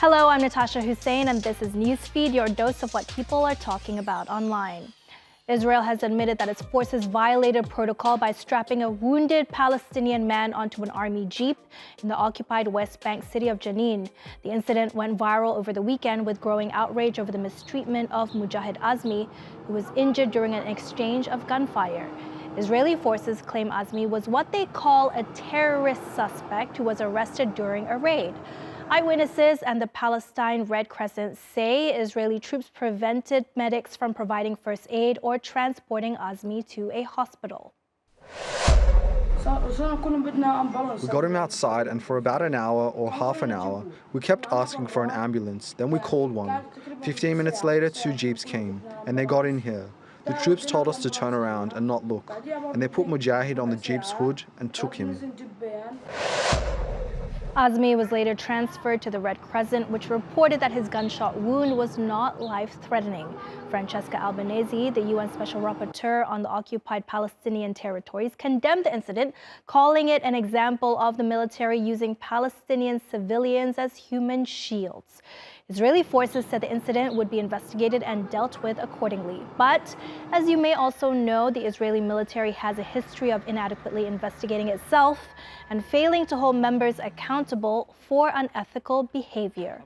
Hello, I'm Natasha Hussein, and this is Newsfeed, your dose of what people are talking about online. Israel has admitted that its forces violated protocol by strapping a wounded Palestinian man onto an army jeep in the occupied West Bank city of Jenin. The incident went viral over the weekend with growing outrage over the mistreatment of Mujahid Azmi, who was injured during an exchange of gunfire. Israeli forces claim Azmi was what they call a terrorist suspect who was arrested during a raid. Eyewitnesses and the Palestine Red Crescent say Israeli troops prevented medics from providing first aid or transporting Azmi to a hospital. We got him outside, and for about an hour or half an hour, we kept asking for an ambulance. Then we called one. 15 minutes later, 2 jeeps came, and they got in here. The troops told us to turn around and not look, and they put Mujahid on the jeep's hood and took him. Azmi was later transferred to the Red Crescent, which reported that his gunshot wound was not life-threatening. Francesca Albanese, the UN Special Rapporteur on the occupied Palestinian territories, condemned the incident, calling it an example of the military using Palestinian civilians as human shields. Israeli forces said the incident would be investigated and dealt with accordingly. But, as you may also know, the Israeli military has a history of inadequately investigating itself and failing to hold members accountable for unethical behavior.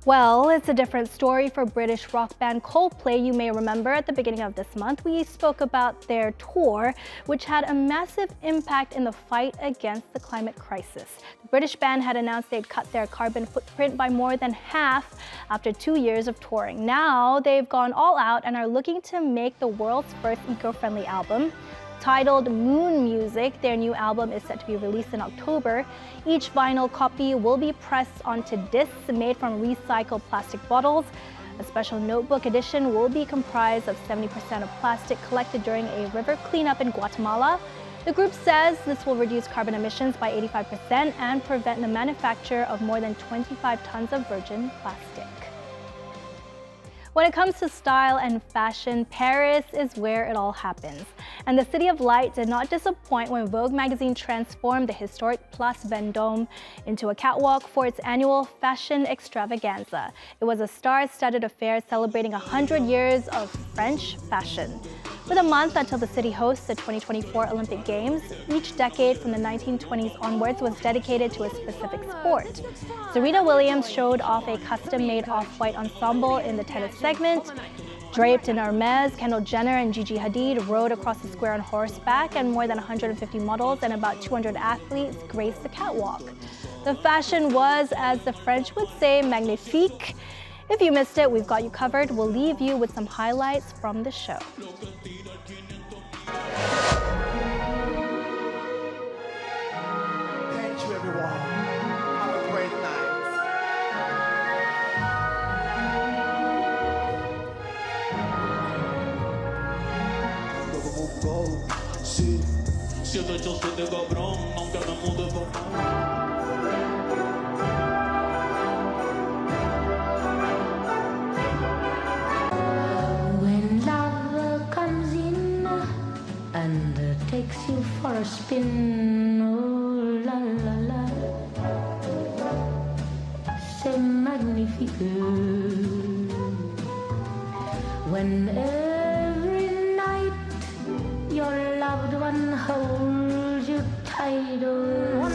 Well, it's a different story for British rock band Coldplay. You may remember at the beginning of this month, we spoke about their tour, which had a massive impact in the fight against the climate crisis. The British band had announced they'd cut their carbon footprint by more than half after 2 years of touring. Now they've gone all out and are looking to make the world's first eco-friendly album. Titled Moon Music, their new album is set to be released in October. Each vinyl copy will be pressed onto discs made from recycled plastic bottles. A special notebook edition will be comprised of 70% of plastic collected during a river cleanup in Guatemala. The group says this will reduce carbon emissions by 85% and prevent the manufacture of more than 25 tons of virgin plastic. When it comes to style and fashion, Paris is where it all happens. And the City of Light did not disappoint when Vogue magazine transformed the historic Place Vendôme into a catwalk for its annual fashion extravaganza. It was a star-studded affair celebrating 100 years of French fashion. With a month until the city hosts the 2024 Olympic Games, each decade from the 1920s onwards was dedicated to a specific sport. Serena Williams showed off a custom-made off-white ensemble in the tennis segment. Draped in Hermes, Kendall Jenner and Gigi Hadid rode across the square on horseback, and more than 150 models and about 200 athletes graced the catwalk. The fashion was, as the French would say, magnifique. If you missed it, we've got you covered. We'll leave you with some highlights from the show. Thank you, everyone. Have a great night. Se eu te sou de cabrão, não quero mudar. When love comes in and takes you for a spin, oh la la la, c'est magnifique. When every night your loved one holds you tight, oh